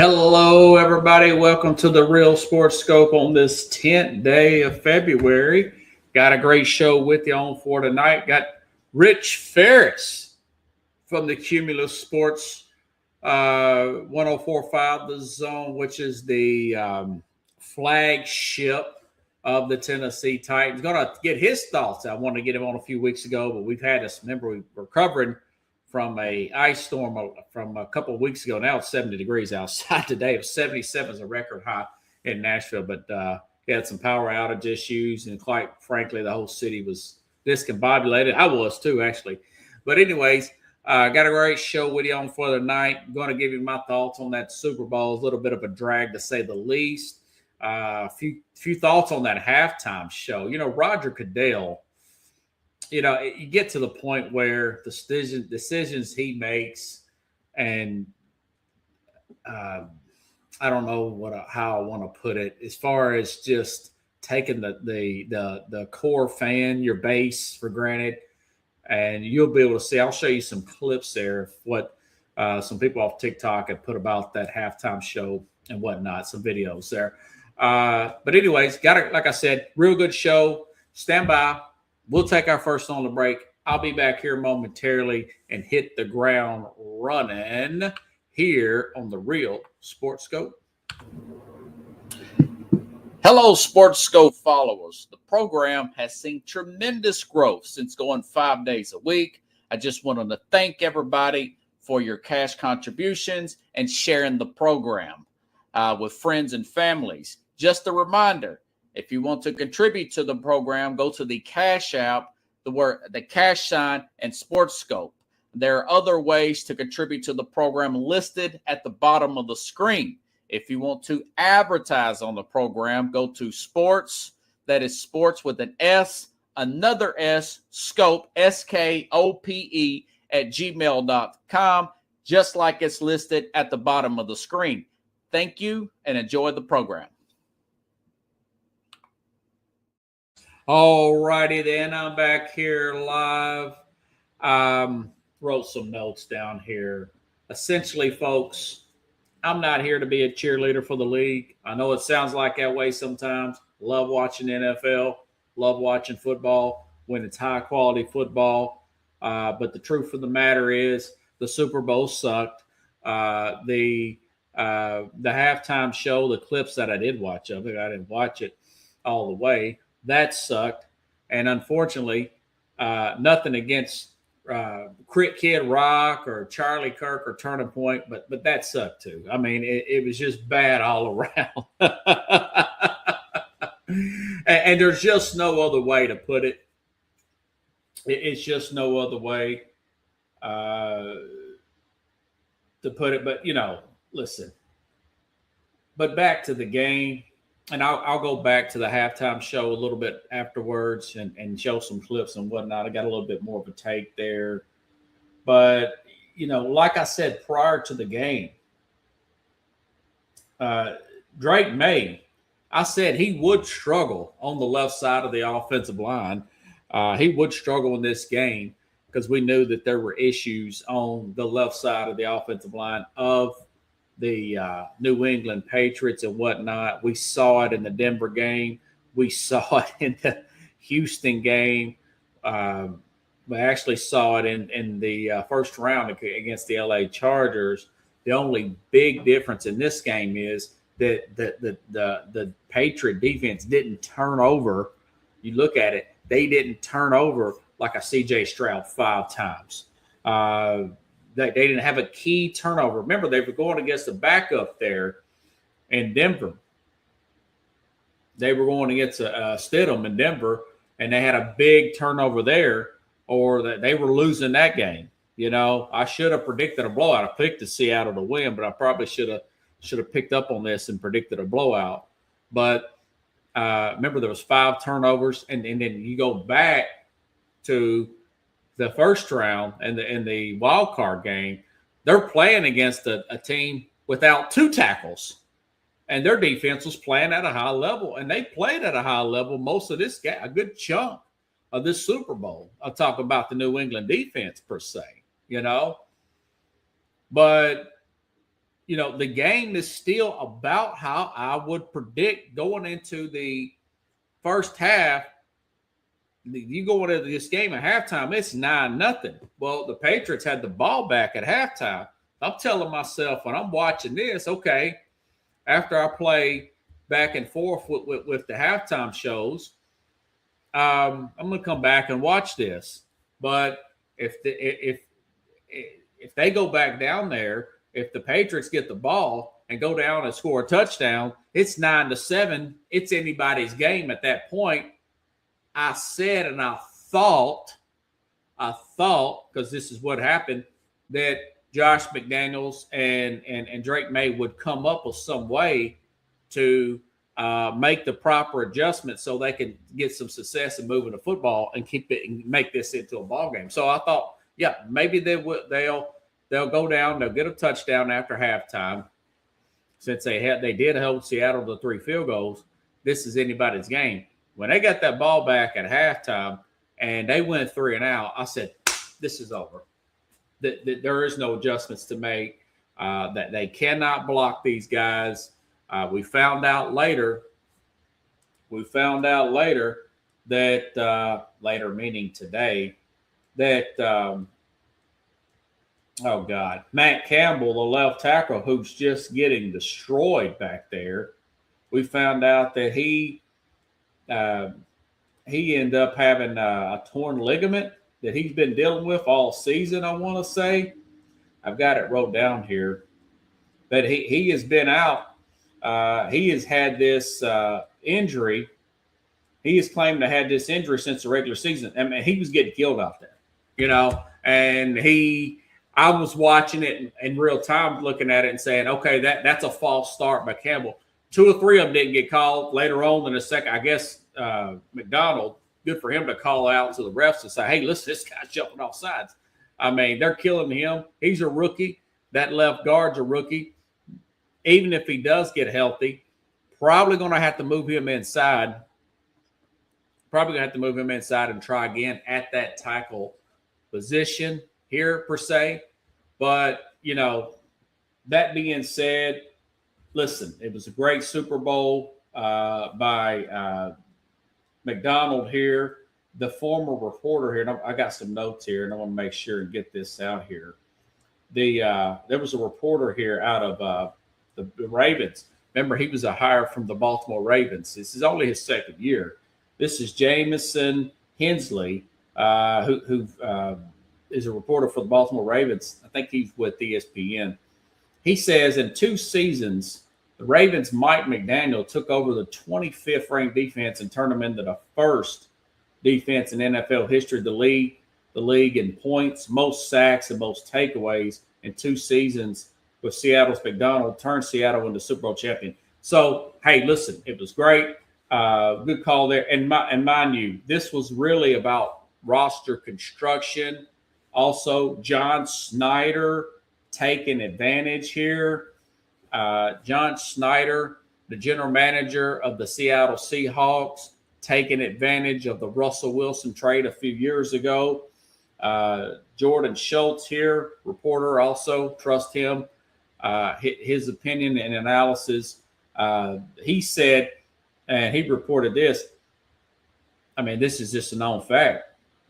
Hello, everybody. Welcome to the Real Sports Scope on this 10th day of February. Got a great show with you on for tonight. Got Rich Ferris from the Cumulus Sports 1045 The Zone, which is the flagship of the Tennessee Titans. Going to get his thoughts. I wanted to get him on a few weeks ago, but we've had this. Remember, we were covering from a ice storm from a couple of weeks ago. Now it's 70 degrees outside today. It was 77 as a record high in Nashville, but he had some power outage issues, and quite frankly, the whole city was discombobulated. I was too, actually. But anyways, got a great show with you on for the night. Going to give you my thoughts on that Super Bowl. A little bit of a drag, to say the least. A few thoughts on that halftime show. You know, Roger Goodell, you get to the point where the decisions he makes, and I don't know how I want to put it, as far as just taking the core fan, your base, for granted. And you'll be able to see, I'll show you some clips there of what some people off TikTok have put about that halftime show and whatnot, some videos there. But anyways, like I said, real good show. Stand by. We'll take our first on the break. I'll be back here momentarily and hit the ground running here on the Real Sports Scope. Hello, Sports Scope followers. The program has seen tremendous growth since going 5 days a week. I just wanted to thank everybody for your cash contributions and sharing the program with friends and families. Just a reminder, if you want to contribute to the program, go to the Cash App, the cash sign, and Sports Scope. There are other ways to contribute to the program listed at the bottom of the screen. If you want to advertise on the program, go to Sports, that is Sports with an S, another S, Scope, SKOPE, at gmail.com, just like it's listed at the bottom of the screen. Thank you and enjoy the program. All righty then, I'm back here live. Wrote some notes down here. Essentially, folks, I'm not here to be a cheerleader for the league. I know it sounds like that way sometimes. Love watching NFL, love watching football when it's high-quality football. But the truth of the matter is the Super Bowl sucked. The halftime show, the clips that I did watch of it, I didn't watch it all the way. That sucked. And unfortunately, nothing against Kid Rock or Charlie Kirk or Turning Point, but that sucked too. I mean, it was just bad all around. and there's just no other way to put it. It's just no other way to put it. But, listen. But back to the game. And I'll go back to the halftime show a little bit afterwards and show some clips and whatnot. I got a little bit more of a take there. But, like I said prior to the game, Drake May, I said he would struggle on the left side of the offensive line. He would struggle in this game because we knew that there were issues on the left side of the offensive line of the New England Patriots and whatnot. We saw it in the Denver game. We saw it in the Houston game. We actually saw it in the first round against the LA Chargers. The only big difference in this game is that the Patriot defense didn't turn over. You look at it, they didn't turn over like a C.J. Stroud 5 times. They didn't have a key turnover. Remember, they were going against the backup there in Denver. They were going against Stidham in Denver, and they had a big turnover there, or that they were losing that game. I should have predicted a blowout. I picked the Seattle to win, but I probably should have picked up on this and predicted a blowout. But remember, there was 5 turnovers, and then you go back to the first round and the wild card game. They're playing against a team without 2 tackles, and their defense was playing at a high level, and they played at a high level most of this game, a good chunk of this Super Bowl. I'll talk about the New England defense per se, But the game is still about how I would predict going into the first half. You go into this game at halftime, it's 9-0. Well, the Patriots had the ball back at halftime. I'm telling myself when I'm watching this, okay, after I play back and forth with the halftime shows, I'm going to come back and watch this. But if they go back down there, if the Patriots get the ball and go down and score a touchdown, it's 9-7. It's anybody's game at that point. I said, and I thought, because this is what happened, that Josh McDaniels and Drake May would come up with some way to make the proper adjustments so they can get some success in moving the football and keep it and make this into a ball game. So I thought, yeah, maybe they'll go down, they'll get a touchdown after halftime. Since they did hold Seattle to 3 field goals, this is anybody's game. When they got that ball back at halftime and they went 3 and out, I said, this is over. There is no adjustments to make, that they cannot block these guys. We found out later that, later meaning today, that, Matt Campbell, the left tackle, who's just getting destroyed back there, we found out that he ended up having a torn ligament that he's been dealing with all season, I want to say. I've got it wrote down here. But he has been out. He has had this injury. He has claimed to have had this injury since the regular season. I mean, he was getting killed out there, and I was watching it in real time, looking at it and saying, okay, that's a false start by Campbell. 2 or 3 of them didn't get called later on in the second. I guess McDonald, good for him to call out to the refs and say, hey, listen, this guy's jumping off sides. I mean, they're killing him. He's a rookie. That left guard's a rookie. Even if he does get healthy, probably going to have to move him inside. And try again at that tackle position here, per se. But, that being said, listen, it was a great Super Bowl by McDonald here. The former reporter here, and I got some notes here, and I want to make sure and get this out here. There was a reporter here out of the Ravens. Remember, he was a hire from the Baltimore Ravens. This is only his second year. This is Jamison Hensley, who is a reporter for the Baltimore Ravens. I think he's with ESPN. He says in 2 seasons, the Ravens' Mike McDaniel took over the 25th ranked defense and turned them into the first defense in NFL history to lead the league in points, most sacks, and most takeaways in 2 seasons with Seattle's McDonald, turned Seattle into Super Bowl champion. So, hey, listen, it was great. Good call there. And mind you, this was really about roster construction. Also, John Snyder taking advantage here. John Snyder, the general manager of the Seattle Seahawks, taking advantage of the Russell Wilson trade a few years ago. Jordan Schultz here, reporter, also trust him. His opinion and analysis. He said, and he reported this. I mean, this is just a known fact.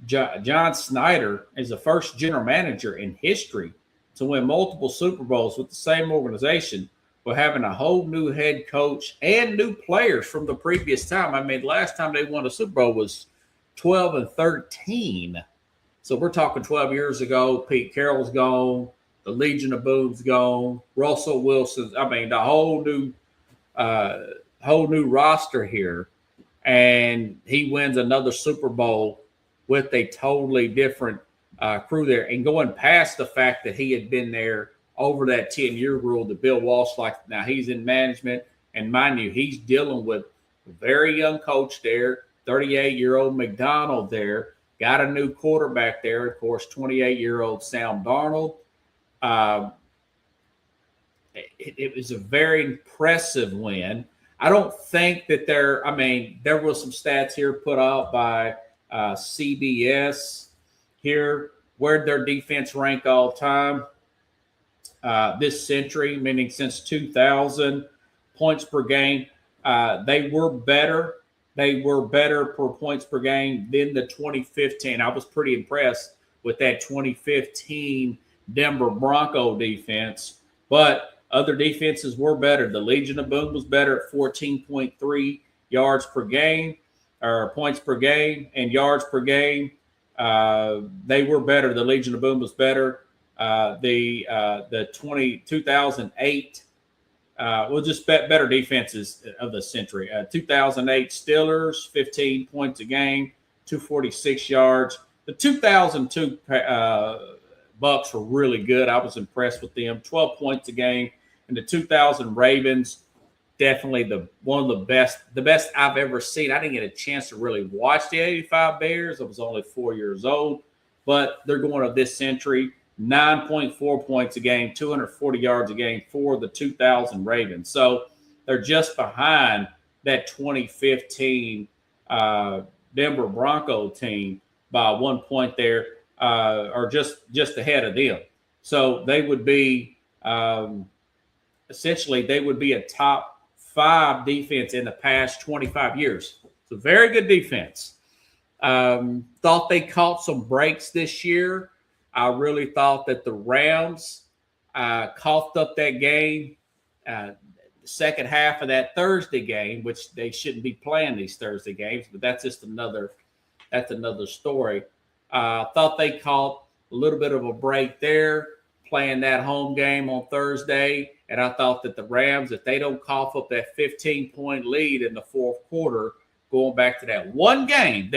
John Snyder is the first general manager in history to win multiple Super Bowls with the same organization, while having a whole new head coach and new players from the previous time. I mean, last time they won a Super Bowl was 12-13. So we're talking 12 years ago. Pete Carroll's gone. The Legion of Boom's gone. Russell Wilson. I mean, the whole new roster here. And he wins another Super Bowl with a totally different crew there. And going past the fact that he had been there over that 10-year rule that Bill Walsh liked. Now he's in management. And mind you, he's dealing with a very young coach there, 38-year-old McDonald there. Got a new quarterback there, of course, 28-year-old Sam Darnold. It was a very impressive win. I don't think that there was some stats here put out by CBS here. Where'd their defense rank all time? this century, meaning since 2000, points per game. They were better. They were better per points per game than the 2015. I was pretty impressed with that 2015 Denver Bronco defense, but other defenses were better. The Legion of Boom was better at 14.3 yards per game, or points per game, and yards per game. They were better. The Legion of Boom was better. The 2008 well, just better defenses of the century. 2008 Steelers, 15 points a game, 246 yards. The 2002 Bucks were really good. I was impressed with them, 12 points a game. And the 2000 Ravens, definitely one of the best I've ever seen. I didn't get a chance to really watch the 85 Bears. I was only 4 years old, but they're going of this century. 9.4 points a game, 240 yards a game for the 2000 Ravens. So they're just behind that 2015 Denver Bronco team by 1 point there, or just ahead of them. So they would be essentially they would be a top 5 defense in the past 25 years. It's a very good defense. Thought they caught some breaks this year. I really thought that the Rams coughed up that game, the second half of that Thursday game, which they shouldn't be playing these Thursday games, but that's just another story. Thought they caught a little bit of a break there, playing that home game on Thursday, and I thought that the Rams, if they don't cough up that 15-point lead in the fourth quarter, going back to that one game.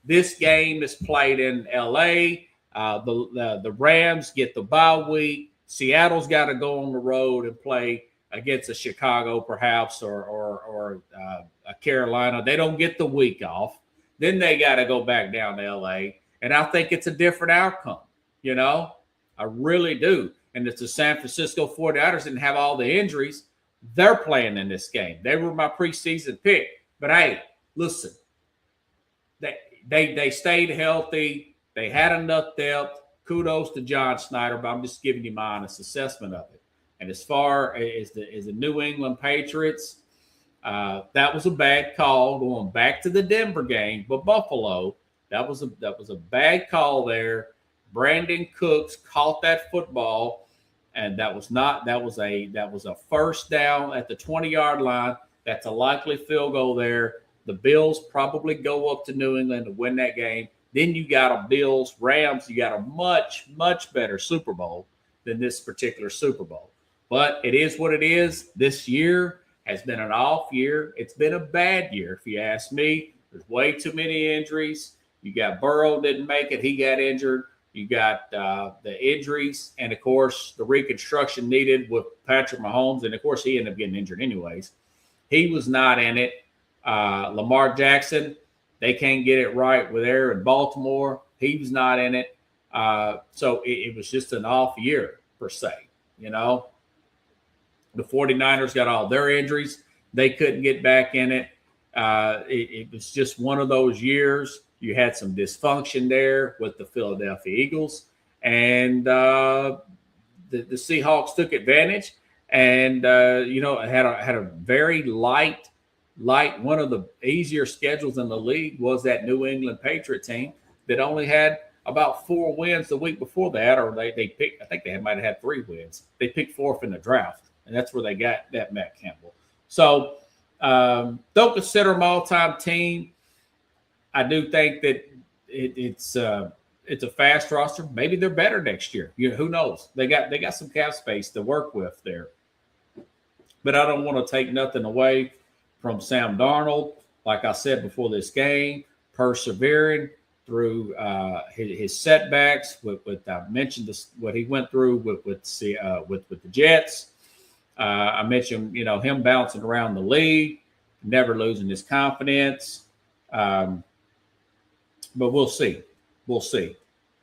This game is played in L.A. The Rams get the bye week. Seattle's got to go on the road and play against a Chicago, perhaps, or a Carolina. They don't get the week off. Then they got to go back down to L.A. And I think it's a different outcome. I really do. And it's the San Francisco 49ers didn't have all the injuries. They're playing in this game. They were my preseason pick. But hey, listen. They stayed healthy. They had enough depth. Kudos to John Snyder, but I'm just giving you my honest assessment of it. And as far as the New England Patriots, that was a bad call going back to the Denver game, but Buffalo, that was a bad call there. Brandon Cooks caught that football, and that was a first down at the 20-yard line. That's a likely field goal there. The Bills probably go up to New England to win that game. Then you got a Bills-Rams. You got a much, much better Super Bowl than this particular Super Bowl. But it is what it is. This year has been an off year. It's been a bad year, if you ask me. There's way too many injuries. You got Burrow didn't make it. He got injured. You got the injuries. And, of course, the reconstruction needed with Patrick Mahomes. And, of course, he ended up getting injured anyways. He was not in it. Lamar Jackson, they can't get it right with there in Baltimore. He was not in it. So it was just an off year, per se. The 49ers got all their injuries. They couldn't get back in it. It was just one of those years. You had some dysfunction there with the Philadelphia Eagles. And the Seahawks took advantage. And, had a very light, one of the easier schedules in the league was that New England Patriot team that only had about 4 wins the week before that, or they picked, I think they might have had 3 wins. They picked 4th in the draft, and that's where they got that Matt Campbell. So don't consider them all-time team. I do think that it's a fast roster. Maybe they're better next year. Who knows? They got some cap space to work with there. But I don't want to take nothing away from Sam Darnold. Like I said before this game, persevering through his setbacks. I mentioned what he went through with the Jets. I mentioned him bouncing around the league, never losing his confidence. But we'll see.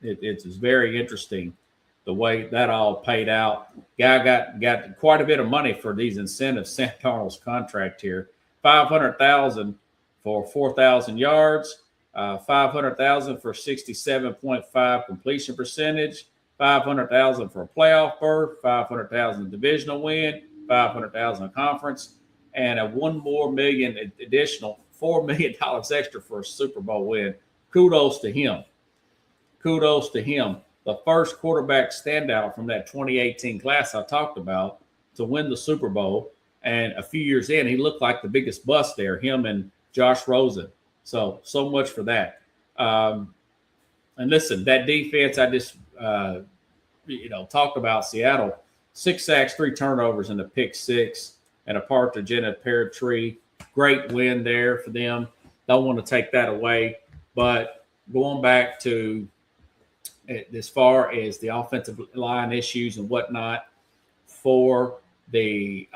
It's very interesting the way that all paid out. Guy got quite a bit of money for these incentives. Sam Darnold's contract here, $500,000 for 4,000 yards, $500,000 for 67.5 completion percentage, $500,000 for a playoff berth, $500,000 divisional win, $500,000 conference, and a $1 million additional $4 million extra for a Super Bowl win. Kudos to him. Kudos to him. The first quarterback standout from that 2018 class I talked about to win the Super Bowl. And a few years in, he looked like the biggest bust there, him and Josh Rosen. So much for that. And listen, that defense, I just, talked about Seattle. 6 sacks, 3 turnovers, and a pick 6, and a partridge in a pear tree. Great win there for them. Don't want to take that away. But going back to as far as the offensive line issues and whatnot for the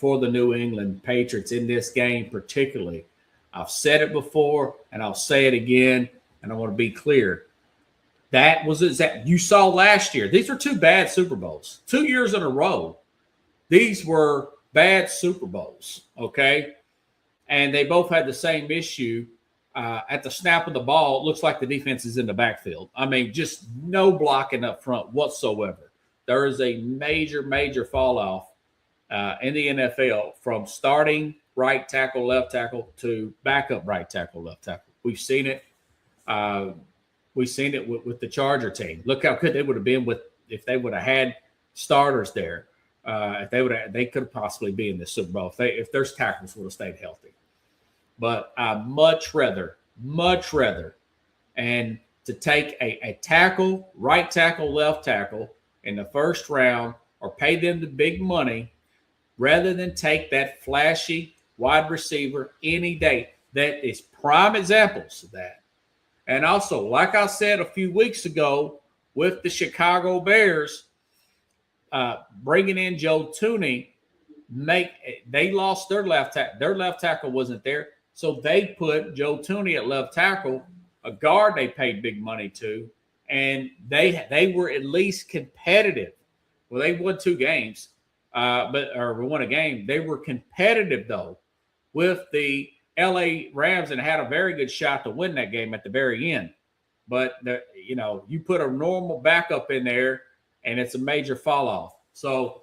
New England Patriots in this game particularly, I've said it before and I'll say it again, and I want to be clear. That was that you saw last year. These are 2 bad Super Bowls. 2 years in a row. These were bad Super Bowls, okay? And they both had the same issue. At the snap of the ball, it looks like the defense is in the backfield. I mean, just no blocking up front whatsoever. There is a major fall off in the NFL from starting right tackle, left tackle to backup right tackle, left tackle. We've seen it. We've seen it with the Charger team. Look how good they would have been if they would have had starters there. They could possibly be in the Super Bowl if their tackles would have stayed healthy. But I'd much rather, and to take a tackle, right tackle, left tackle in the first round or pay them the big money rather than take that flashy wide receiver any day. That is prime examples of that. And also, like I said a few weeks ago with the Chicago Bears, bringing in Joe Thuney, they lost their left tackle. Their left tackle wasn't there. So they put Joe Thuney at left tackle, a guard they paid big money to, and they were at least competitive. Well, they won 2 games, or won a game. They were competitive, though, with the L.A. Rams and had a very good shot to win that game at the very end. But, you put a normal backup in there, and it's a major fall off. So,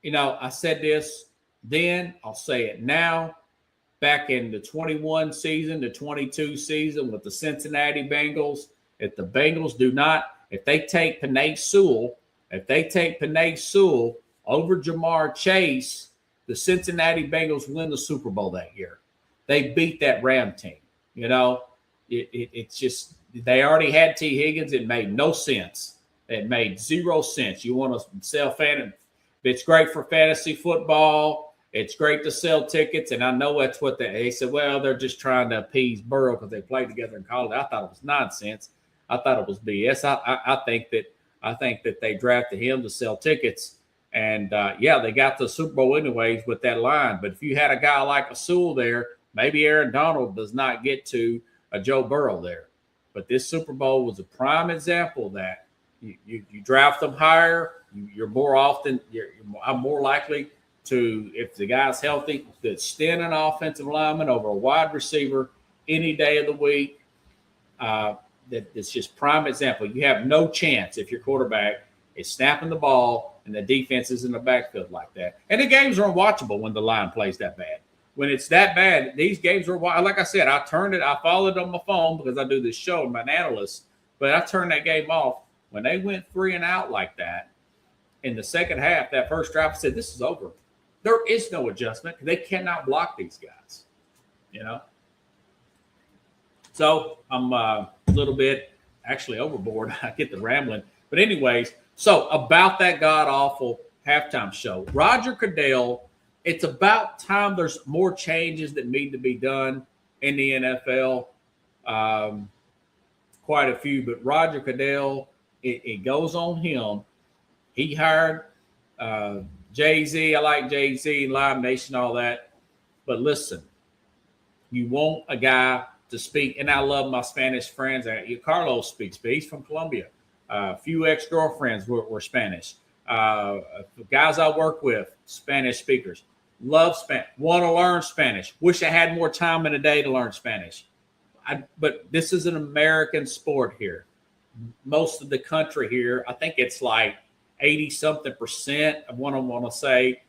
I said this then. I'll say it now. Back in the 21 season, the 22 season with the Cincinnati Bengals, if the Bengals if they take Penei Sewell over Jamar Chase, the Cincinnati Bengals win the Super Bowl that year. They beat that Ram team. It's just they already had T. Higgins. It made no sense. It made 0 sense. You want to sell fantasy? It's great for fantasy football. It's great to sell tickets, and I know that's what they said. Well, they're just trying to appease Burrow because they played together in college. I thought it was nonsense. I thought it was BS. I think that they drafted him to sell tickets, and they got the Super Bowl anyways with that line. But if you had a guy like a Sewell there, maybe Aaron Donald does not get to a Joe Burrow there. But this Super Bowl was a prime example of that. You draft them higher, I'm more likely to, if the guy's healthy, to extend an offensive lineman over a wide receiver any day of the week. It's just prime example. You have no chance if your quarterback is snapping the ball and the defense is in the backfield like that. And the games are unwatchable when the line plays that bad. When it's that bad, these games are, like I said, I followed on my phone because I do this show and I'm an analyst, but I turned that game off. When they went 3 and out like that in the second half, that first drive, I said, this is over. There is no adjustment because they cannot block these guys, So I'm a little bit actually overboard. I get the rambling. But anyways, so about that god-awful halftime show. Roger Goodell, it's about time there's more changes that need to be done in the NFL. Quite a few. But Roger Goodell, it goes on him. He hired Jay-Z. I like Jay-Z, Live Nation, all that. But listen, you want a guy to speak, and I love my Spanish friends. Carlos speaks, but he's from Colombia. A few ex-girlfriends were Spanish. Guys I work with, Spanish speakers. Love Spanish. Want to learn Spanish. Wish I had more time in a day to learn Spanish. but this is an American sport here. Most of the country here, I think it's like 80 something percent of what I want to say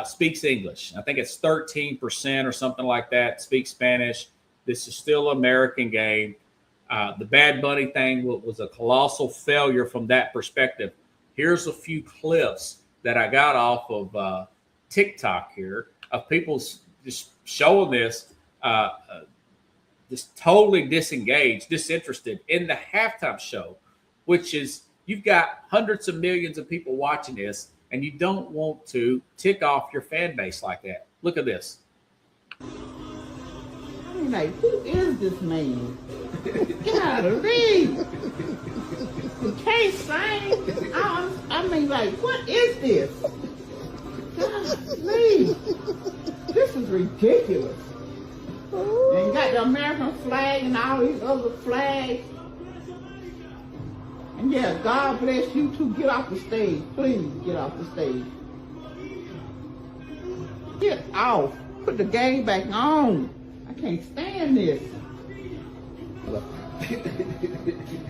speaks English. I think it's 13% or something like that speaks Spanish. This is still an American game. The Bad Bunny thing was a colossal failure from that perspective. Here's a few clips that I got off of TikTok here of people just showing this, just totally disengaged, disinterested in the halftime show, which is you've got hundreds of millions of people watching this, and you don't want to tick off your fan base like that. Look at this. I mean, like, who is this man? Golly. He can't sing. I mean, like, what is this? Golly. This is ridiculous. And you got the American flag and all these other flags. And yeah, God bless you too. Get off the stage. Please get off the stage. Get off. Put the game back on. I can't stand this.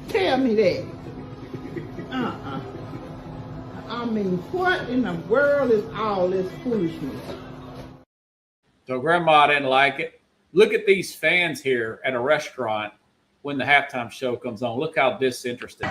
Tell me that. I mean, what in the world is all this foolishness? So Grandma didn't like it. Look at these fans here at a restaurant when the halftime show comes on. Look how disinterested.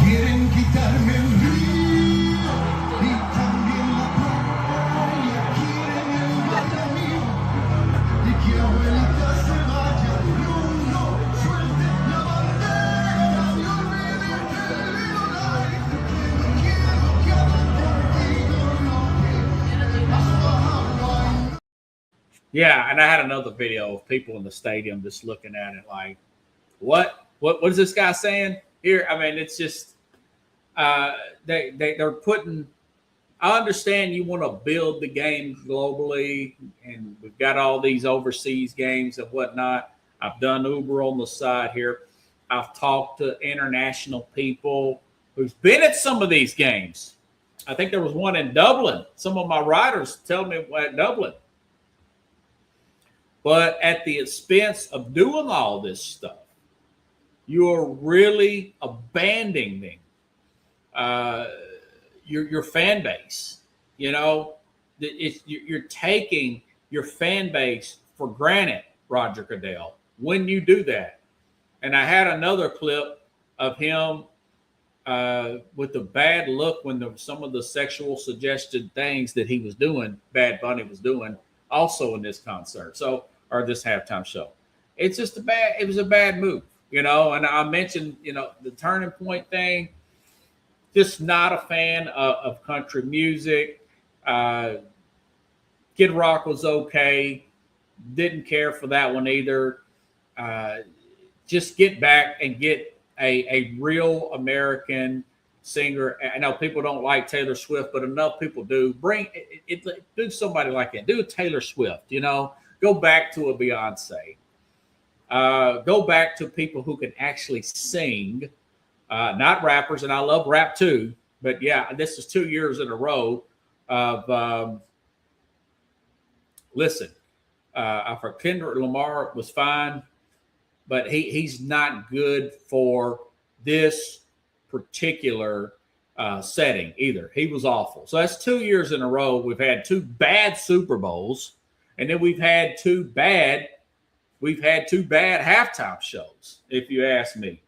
Quieren quitarme el río y también la playa, quieren el mate mío y que abuelita se vaya, no suelte la bandera, me olvide que no quiero que hagan contigo lo que has bajado. Yeah, and I had another video of people in the stadium just looking at it like, what is this guy saying? Here, I mean, it's just they're putting. I understand you want to build the game globally, and we've got all these overseas games and whatnot. I've done Uber on the side here. I've talked to international people who's been at some of these games. I think there was one in Dublin. Some of my riders tell me at Dublin. But at the expense of doing all this stuff, you're really abandoning your fan base. You know, you're taking your fan base for granted, Roger Goodell, when you do that. And I had another clip of him with the bad look when some of the sexual suggested things that he was doing, Bad Bunny was doing, also in this concert. Or this halftime show. It's just it was a bad move. You know, and I mentioned, you know, the turning point thing, just not a fan of country music. Kid Rock was okay. Didn't care for that one either. Just get back and get a real American singer. I know people don't like Taylor Swift, but enough people do. Do somebody like that. Do a Taylor Swift, you know. Go back to a Beyonce. Go back to people who can actually sing, not rappers, and I love rap too. But yeah, this is 2 years in a row of listen. For Kendrick Lamar was fine, but he's not good for this particular setting either. He was awful. So that's 2 years in a row. We've had two bad Super Bowls, and then we've had two bad halftime shows, if you ask me.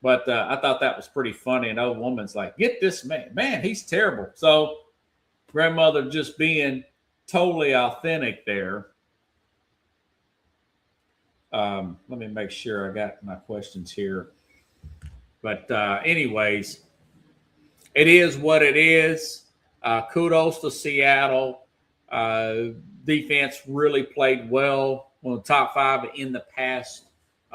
But I thought that was pretty funny. An old woman's like, get this man. Man, he's terrible. So grandmother just being totally authentic there. Let me make sure I got my questions here. But anyways, it is what it is. Kudos to Seattle. Defense really played well. One of the top five in the past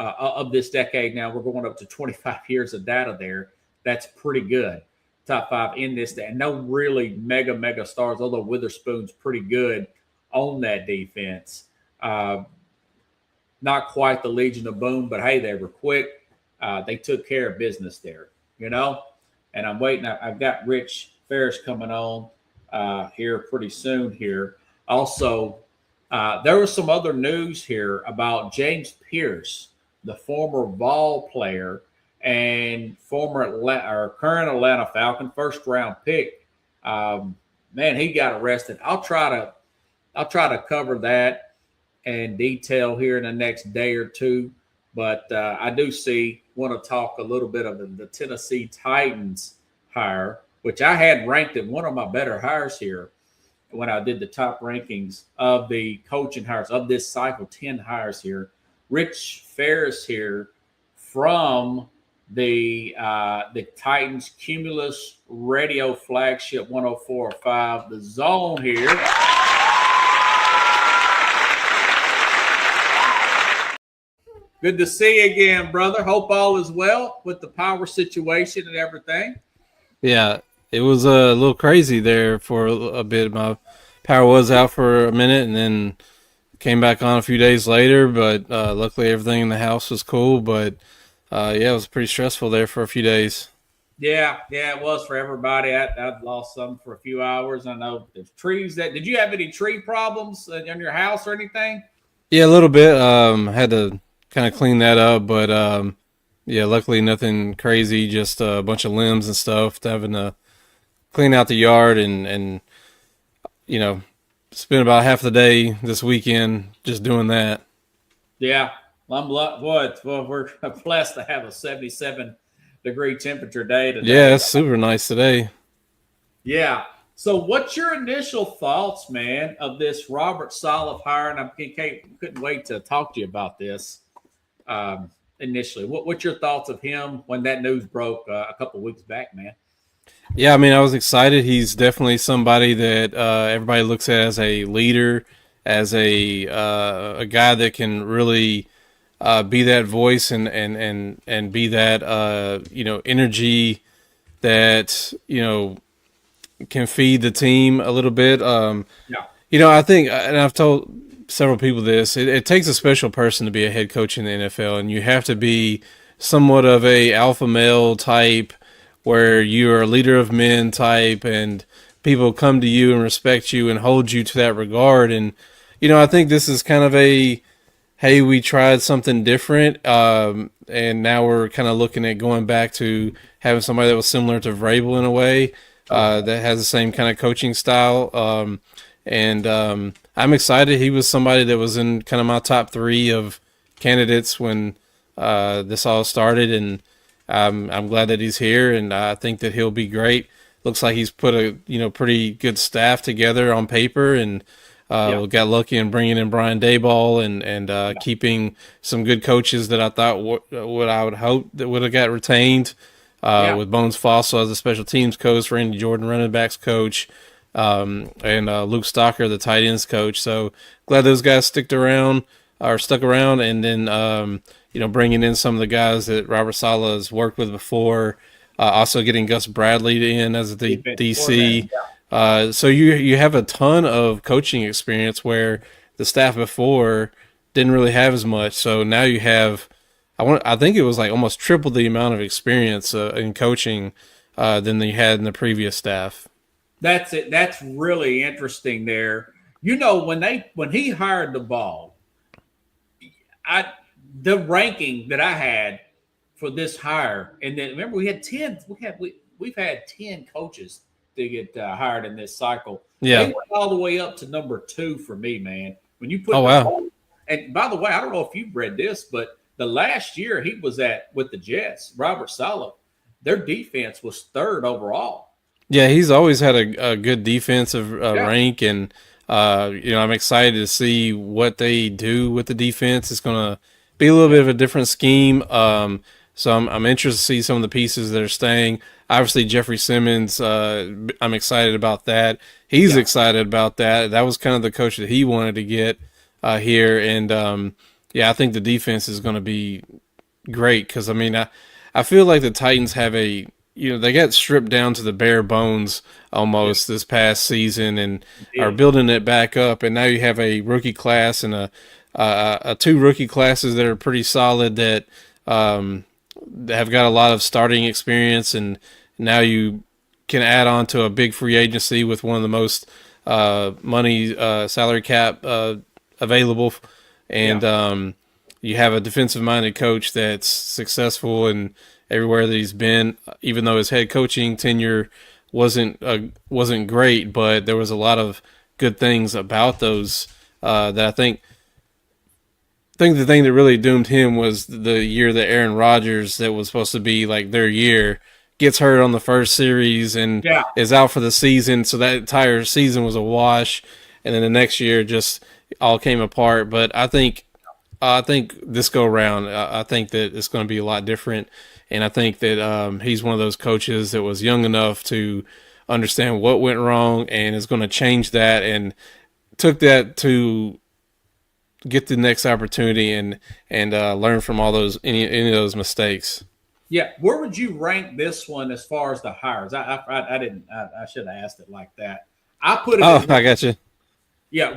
of this decade. Now we're going up to 25 years of data there. That's pretty good. Top 5 in this, and no really mega stars. Although Witherspoon's pretty good on that defense. Not quite the Legion of Boom, but hey, they were quick. They took care of business there, And I'm waiting. I've got Rich Ferris coming on here pretty soon. Here also, there was some other news here about James Pierce, the former Vol player and current Atlanta Falcon, first round pick. Man, he got arrested. I'll try to cover that and detail here in the next day or two. But I do want to talk a little bit of the Tennessee Titans hire, which I had ranked as one of my better hires here when I did the top rankings of the coaching hires of this cycle, 10 hires here. Rich Ferris here from the Titans Cumulus Radio Flagship 104.5, the Zone here. Good to see you again, brother. Hope all is well with the power situation and everything. Yeah, it was a little crazy there for a bit. My power was out for a minute and then came back on a few days later, but luckily everything in the house was cool. But yeah, it was pretty stressful there for a few days. Yeah, it was for everybody. I lost some for a few hours. I know there's trees did you have any tree problems in your house or anything? Yeah, a little bit. Had to kind of clean that up, but yeah, luckily nothing crazy, just a bunch of limbs and stuff, having to clean out the yard and spent about half the day this weekend just doing that. Yeah, we're blessed to have a 77-degree temperature day today. Yeah, it's super nice today. Yeah. So what's your initial thoughts, man, of this Robert Saleh hire? And I couldn't wait to talk to you about this. Initially, what's your thoughts of him when that news broke a couple of weeks back, man? Yeah, I mean, I was excited. He's definitely somebody that everybody looks at as a leader, as a guy that can really be that voice and be that energy that can feed the team a little bit. I think, and I've told several people this, it takes a special person to be a head coach in the NFL, and you have to be somewhat of a alpha male type where you're a leader of men type and people come to you and respect you and hold you to that regard. And, I think this is kind of hey, we tried something different. And now we're kind of looking at going back to having somebody that was similar to Vrabel in a way, that has the same kind of coaching style. I'm excited. He was somebody that was in kind of my top 3 of candidates when this all started, and I'm glad that he's here, and I think that he'll be great. Looks like he's put a pretty good staff together on paper, and we got lucky in bringing in Brian Daboll and keeping some good coaches that I thought what I would hope that would have got retained, with Bones Fossil as a special teams coach, Randy Jordan running backs coach, and Luke Stocker, the tight ends coach. So glad those guys stuck around, and then bringing in some of the guys that Robert Saleh has worked with before. Also getting Gus Bradley in as the DC. So you have a ton of coaching experience where the staff before didn't really have as much. So now you have, I think it was like almost triple the amount of experience in coaching than they had in the previous staff. That's it. That's really interesting there. When he hired the ball, the ranking that I had for this hire, and then remember we had 10. We've had 10 coaches to get hired in this cycle. Yeah, they went all the way up to number 2 for me, man. When you put and by the way, I don't know if you've read this, but the last year he was with the Jets, Robert Saleh, their defense was 3rd overall. Yeah, he's always had a good defensive rank, and I'm excited to see what they do with the defense. It's going to be a little bit of a different scheme. So I'm interested to see some of the pieces that are staying. Obviously, Jeffrey Simmons, I'm excited about that. He's excited about that. That was kind of the coach that he wanted to get here, and Yeah, I think the defense is going to be great because I mean I feel like the Titans have a they got stripped down to the bare bones Yeah, almost this past season and are did. building it back up, and now you have a rookie class and a two rookie classes that are pretty solid um, that have got a lot of starting experience, and now you can add on to a big free agency with one of the most money salary cap available, and Yeah, you have a defensive minded coach that's successful in everywhere that he's been, even though his head coaching tenure wasn't great, but there was a lot of good things about those that I think the thing that really doomed him was the year that Aaron Rodgers, that was supposed to be like their year, gets hurt on the first series and yeah, is out for the season. So that entire season was a wash, and then the next year just all came apart. But I think this go around, I think that it's going to be a lot different, and I think that he's one of those coaches that was young enough to understand what went wrong and is going to change that, and took that to get the next opportunity and learn from all those any of those mistakes. yeah. Where would you rank this one as far as the hires? I didn't. I should have asked it like that. I put it Oh, at I got you. yeah.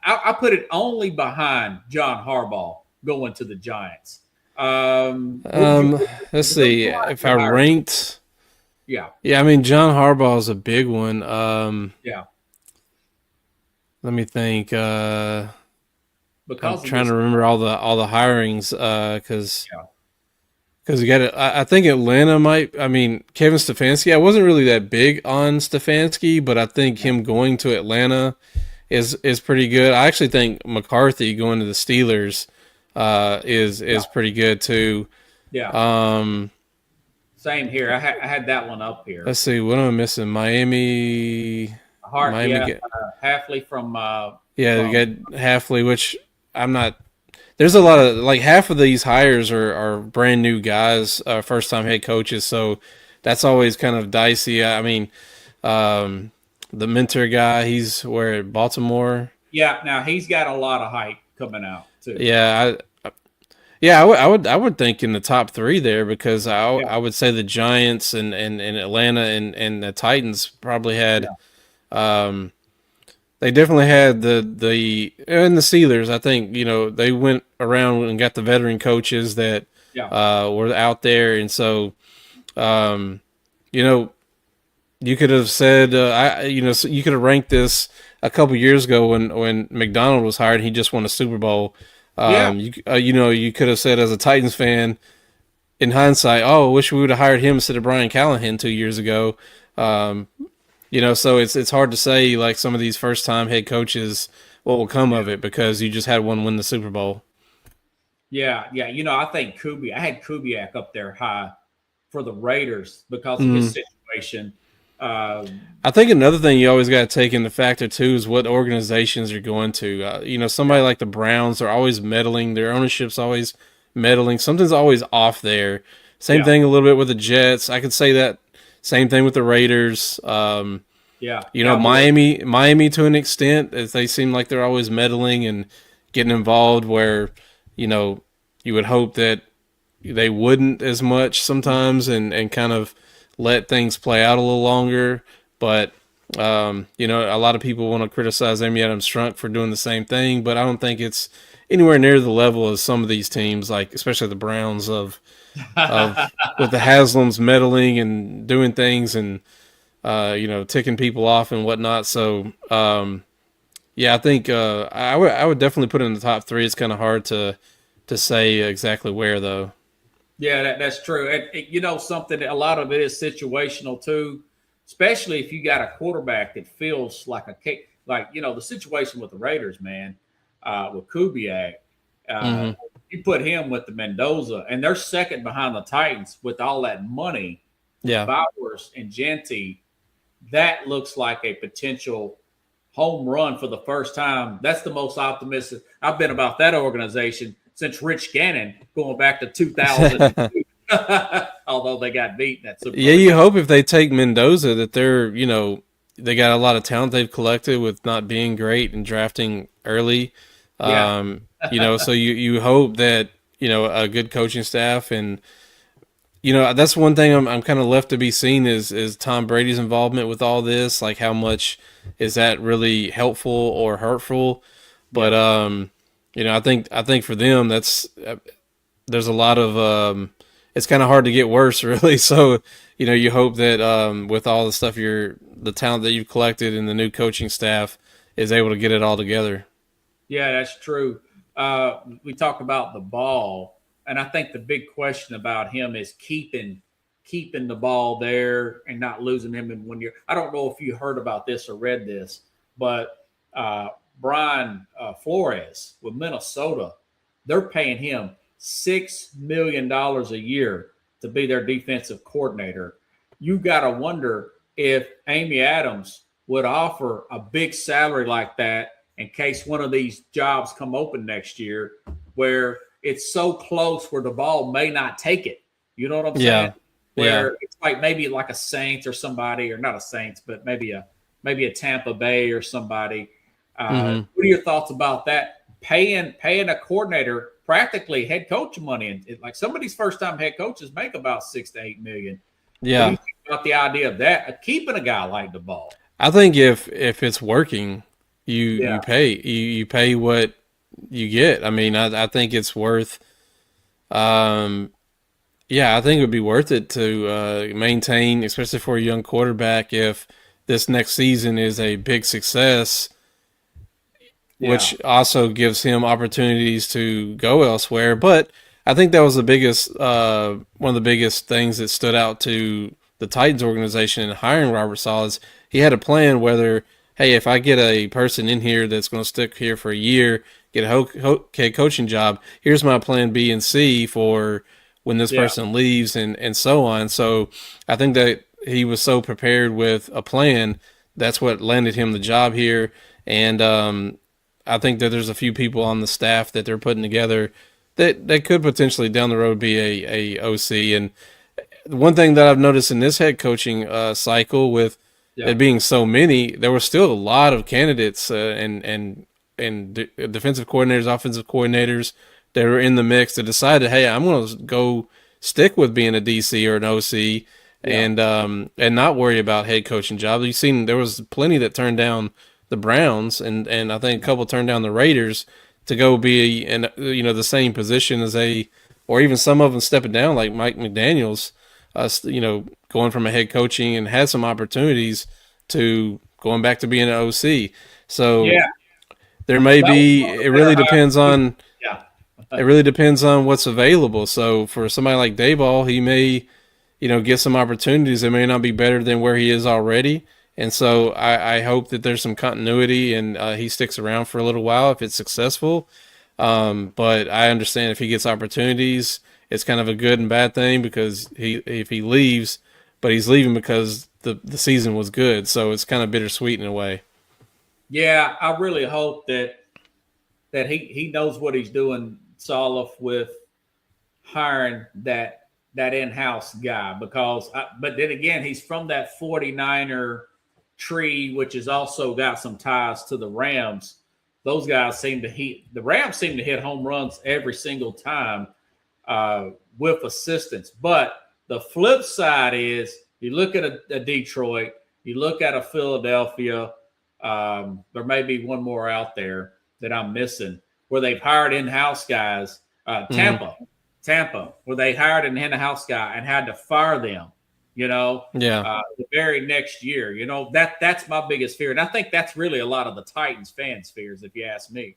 I put it only behind John Harbaugh going to the Giants. What would you? Let's Those see are if I your hires. ranked. Yeah, Yeah, I mean John Harbaugh is a big one. yeah. Let me think. I'm Because of trying this. to remember all the hirings because Yeah, you got it. I think Atlanta might. I mean, Kevin Stefanski. I wasn't really that big on Stefanski, but I think yeah, him going to Atlanta is pretty good. I actually think McCarthy going to the Steelers is pretty good too. yeah. Um, Same here. I had that one up here. let's see, what am I missing? Miami, Hart, Miami. yeah. Halfley Yeah, you from got Halfley, which I'm not. There's a lot of like half of these hires are brand new guys, first time head coaches, so that's always kind of dicey. I mean, um, the mentor guy, he's where at Baltimore. yeah. Now he's got a lot of hype coming out too. Yeah, yeah, I would think in the top three there because Yeah, I would say the Giants and Atlanta and the Titans probably had yeah, um, they definitely had the and the Steelers. I think they went around and got the veteran coaches that yeah, were out there, and so um, you know you could have said so you could have ranked this a couple years ago when McDonald was hired. And he just won a Super Bowl. yeah, You could have said as a Titans fan in hindsight, oh, I wish we would have hired him instead of Brian Callahan 2 years ago. Um, so it's hard to say like some of these first time head coaches what will come of it because you just had one win the Super Bowl. yeah, yeah. I think I had Kubiak up there high for the Raiders because of his Mm. situation. Um, I think another thing you always got to take into factor too is what organizations you're going to. yeah, Somebody like the Browns are always meddling. Their ownership's always meddling. Something's always off there. Same yeah, thing a little bit with the Jets. I could say that. Same thing with the Raiders. yeah. Cowboys. Miami to an extent, as they seem like they're always meddling and getting involved where, you know, you would hope that they wouldn't as much sometimes and kind of let things play out a little longer. But, a lot of people want to criticize Amy Adams Strunk for doing the same thing, but I don't think it's anywhere near the level of some of these teams, like especially the Browns of with the Haslams meddling and doing things and ticking people off and whatnot. So yeah, I think I would definitely put it in the top three. It's kind of hard to say exactly where though. Yeah, that's true. Something that a lot of it is situational too, especially if you got a quarterback that feels like the situation with the Raiders, man, with Kubiak. Uh, Hmm. you put him with the Mendoza, and they're second behind the Titans with all that money, Yeah. Bowers and Genty. That looks like a potential home run for the first time. That's the most optimistic I've been about that organization since Rich Gannon going back to 2002. Although they got beaten at Super Yeah, Bowl. you hope if they take Mendoza that they got a lot of talent they've collected with not being great and drafting early. Yeah, So you hope that a good coaching staff, and that's one thing I'm kind of left to be seen is Tom Brady's involvement with all this. Like, how much is that really helpful or hurtful? But Yeah. I think for them, there's a lot of it's kind of hard to get worse, really. So you hope that with all the stuff the talent that you've collected and the new coaching staff is able to get it all together. Yeah, that's true. We talk about the ball, and I think the big question about him is keeping the ball there and not losing him in 1 year. I don't know if you heard about this or read this, but Brian Flores with Minnesota, they're paying him $6 million a year to be their defensive coordinator. You got to wonder if Amy Adams would offer a big salary like that in case one of these jobs come open next year, where it's so close where the ball may not take it. You know what I'm saying? Yeah, yeah. Where it's like maybe like a Saints or somebody, or not a Saints, but maybe a Tampa Bay or somebody. Hmm. What are your thoughts about that? Paying a coordinator practically head coach money, and like some of these first time head coaches make about 6 to 8 million. What do you Yeah. think about the idea of that? Keeping a guy like the ball. I think if it's working, you Yeah, pay you pay what you get. I mean, I think it's worth. Um, yeah, I think it would be worth it to maintain, especially for a young quarterback, if this next season is a big success, yeah, which also gives him opportunities to go elsewhere. But I think that was one of the biggest things that stood out to the Titans organization in hiring Robert Saleh is he had a plan whether, hey, if I get a person in here that's going to stick here for a year, get a head coaching job, here's my plan B and C for when this yeah, person leaves and so on. So I think that he was so prepared with a plan. That's what landed him the job here. And I think that there's a few people on the staff that they're putting together that could potentially down the road be a OC. And one thing that I've noticed in this head coaching cycle with yeah, it being so many, there were still a lot of candidates and defensive coordinators, offensive coordinators that were in the mix that decided, hey, I'm going to go stick with being a DC or an OC yeah, and not worry about head coaching jobs. You've seen there was plenty that turned down the Browns, and I think a couple turned down the Raiders to go be in the same position as or even some of them stepping down like Mike McDaniel's, going from a head coaching and had some opportunities to going back to being an OC. So yeah. there may That was be. one of It the better really hires. depends on. Yeah, It really depends on what's available. So for somebody like Dayball, he may, get some opportunities that may not be better than where he is already. And so I hope that there's some continuity and he sticks around for a little while if it's successful. But I understand if he gets opportunities, it's kind of a good and bad thing because if he leaves, but he's leaving because the season was good. So it's kind of bittersweet in a way. yeah. I really hope that he knows what he's doing, Salif, with hiring that in-house guy, because but then again, he's from that 49er tree, which has also got some ties to the Rams. Those guys the Rams seem to hit home runs every single time with assistance. But the flip side is you look at a Detroit, you look at a Philadelphia, there may be one more out there that I'm missing where they've hired in-house guys. Hmm. Tampa, where they hired an in-house guy and had to fire them. Yeah. The very next year. That's my biggest fear, and I think that's really a lot of the Titans fans' fears, if you ask me.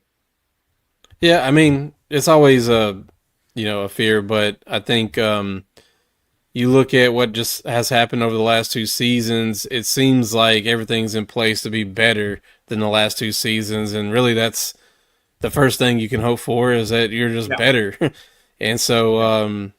Yeah. I mean, it's always a fear, but I think you look at what just has happened over the last two seasons, it seems like everything's in place to be better than the last two seasons. And really, that's the first thing you can hope for is that you're just Yeah, better. And so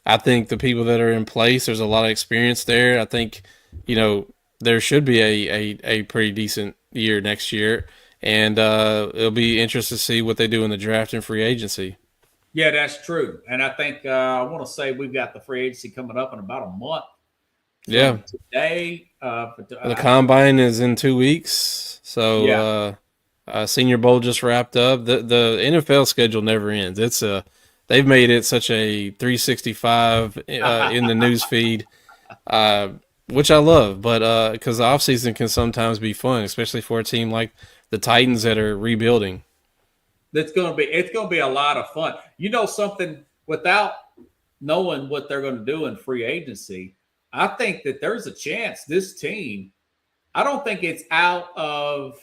I think the people that are in place, there's a lot of experience there. I think, there should be a pretty decent year next year. And it'll be interesting to see what they do in the draft and free agency. yeah, that's true. And I think I want to say we've got the free agency coming up in about a month Yeah. from today. The combine is in 2 weeks. So, Yeah, Senior Bowl just wrapped up. The NFL schedule never ends. They've made it such a 365 in the news feed, uh, which I love. But because the offseason can sometimes be fun, especially for a team like the Titans that are rebuilding. It's gonna be a lot of fun. You know something, without knowing what they're going to do in free agency, I think that there's a chance this team, I don't think it's out of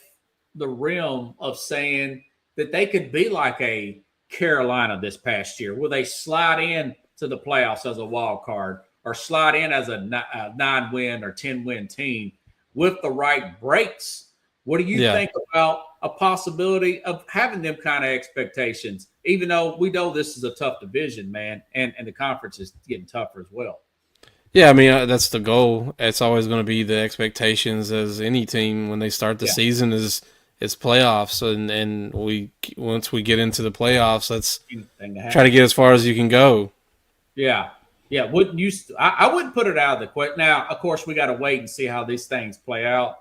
the realm of saying that they could be like a Carolina this past year, where they slide in to the playoffs as a wild card or slide in as a 9-win or 10-win team with the right breaks. What do you Yeah. think about a possibility of having them kind of expectations, even though we know this is a tough division, man, and the conference is getting tougher as well? Yeah, I mean that's the goal. It's always going to be the expectations as any team when they start the season is it's playoffs, and we once we get into the playoffs, let's try to get as far as you can go. Yeah. Yeah. Wouldn't you? I wouldn't put it out of the question. Now, of course, we got to wait and see how these things play out.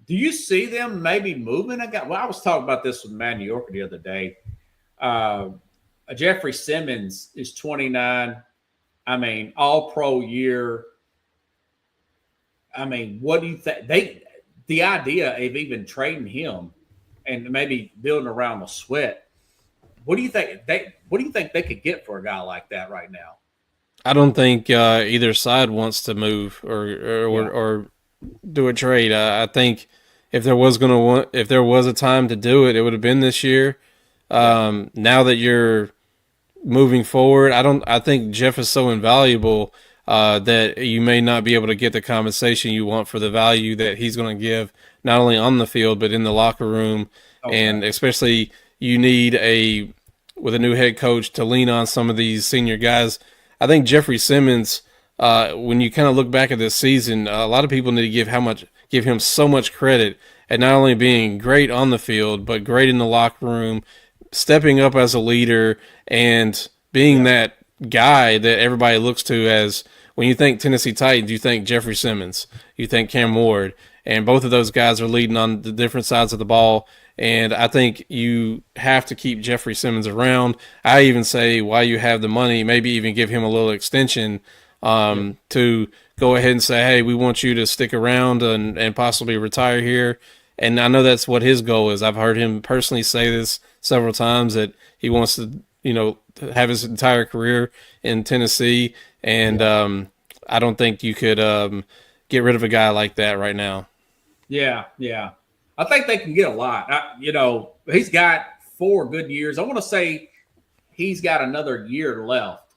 Do you see them maybe moving? Well, I was talking about this with Matt New Yorker the other day. Jeffrey Simmons is 29. I mean, all pro year. I mean, what do you think? The idea of even trading him and maybe building around the Sweat. What do you think what do you think they could get for a guy like that right now? I don't think either side wants to move or do a trade. I think if there was a time to do it, it would have been this year. Now that you're moving forward, I think Jeff is so invaluable that you may not be able to get the compensation you want for the value that he's going to give, not only on the field but in the locker room, and especially you need with a new head coach to lean on some of these senior guys. I think Jeffrey Simmons, when you kind of look back at this season, a lot of people need to give him so much credit at not only being great on the field but great in the locker room, stepping up as a leader and being that guy that everybody looks to. As when you think Tennessee Titans, you think Jeffrey Simmons, you think Cam Ward, and both of those guys are leading on the different sides of the ball. And I think you have to keep Jeffrey Simmons around. I even say, while you have the money, maybe even give him a little extension to go ahead and say, hey, we want you to stick around and possibly retire here. And I know that's what his goal is. I've heard him personally say this several times, that he wants to, have his entire career in Tennessee. And I don't think you could get rid of a guy like that right now. Yeah, yeah. I think they can get a lot. He's got 4 good years. I want to say he's got another year left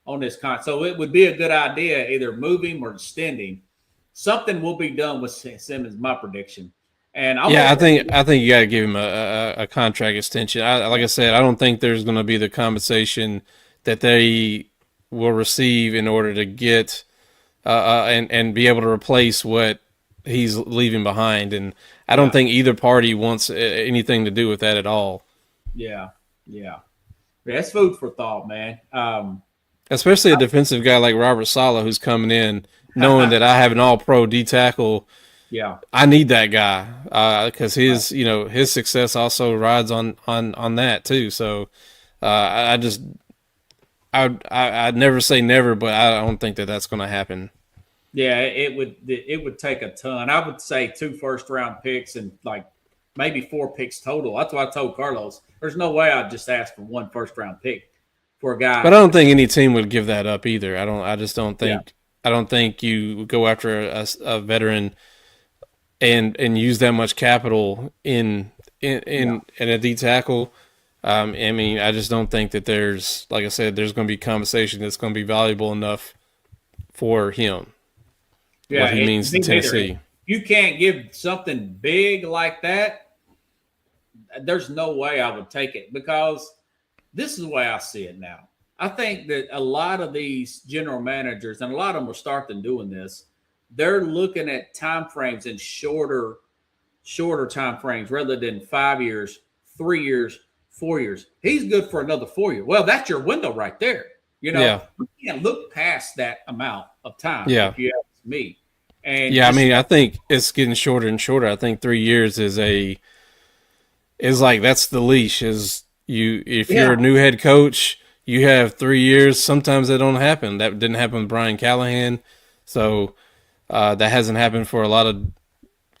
on this contract. So it would be a good idea, either move him or extend him. Something will be done with Simmons, my prediction. And I think you got to give him a contract extension. Like I said, I don't think there's going to be the compensation that they will receive in order to get and be able to replace what he's leaving behind. And I don't think either party wants anything to do with that at all. Yeah. That's food for thought, man. Especially a defensive guy like Robert Saleh, who's coming in knowing that I have an all-pro D tackle. Yeah, I need that guy because his success also rides on that too. So I'd never say never, but I don't think that that's going to happen. Yeah, it would take a ton. I would say 2 first-round picks and like maybe 4 picks total. That's what I told Carlos. There's no way I'd just ask for 1 first-round pick for a guy. But I don't think any team would give that up either. I just don't think. Yeah. I don't think you go after a veteran and use that much capital in a D tackle. I mean, I just don't think that there's, like I said, there's going to be compensation that's going to be valuable enough for him. Yeah, what he means to Tennessee. You can't give something big like that. There's no way I would take it, because this is the way I see it now. I think that a lot of these general managers, and a lot of them are starting doing this, they're looking at time frames in shorter time frames rather than 5 years, 3 years, 4 years. He's good for another 4 years. Well, that's your window right there. You can't look past that amount of time, if you ask me. And Yeah, I just mean, I think it's getting shorter and shorter. I think 3 years is like that's the leash. Is you if you're a yeah, new head coach, you have 3 years. Sometimes that don't happen. That didn't happen with Brian Callahan, so that hasn't happened for a lot of